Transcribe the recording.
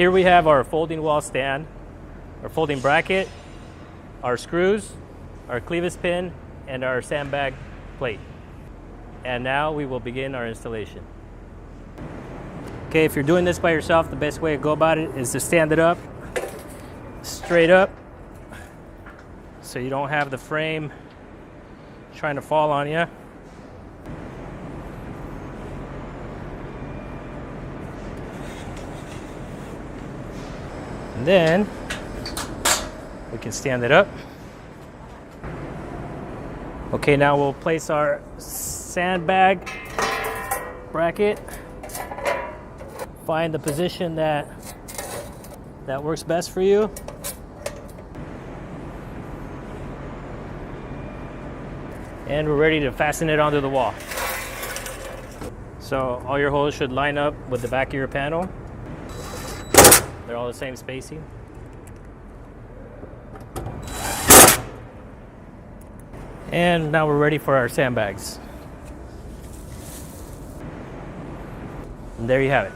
Here we have our folding wall stand, our folding bracket, our screws, our clevis pin, and our sandbag plate. And now we will begin our installation. Okay, if you're doing this by yourself, the best way to go about it is to stand it up, straight up, so you don't have the frame trying to fall on you. And then we can stand it up. Okay, now we'll place our sandbag bracket. Find the position that works best for you. And we're ready to fasten it onto the wall. So all your holes should line up with the back of your panel. They're all the same spacing. And now we're ready for our sandbags. And there you have it.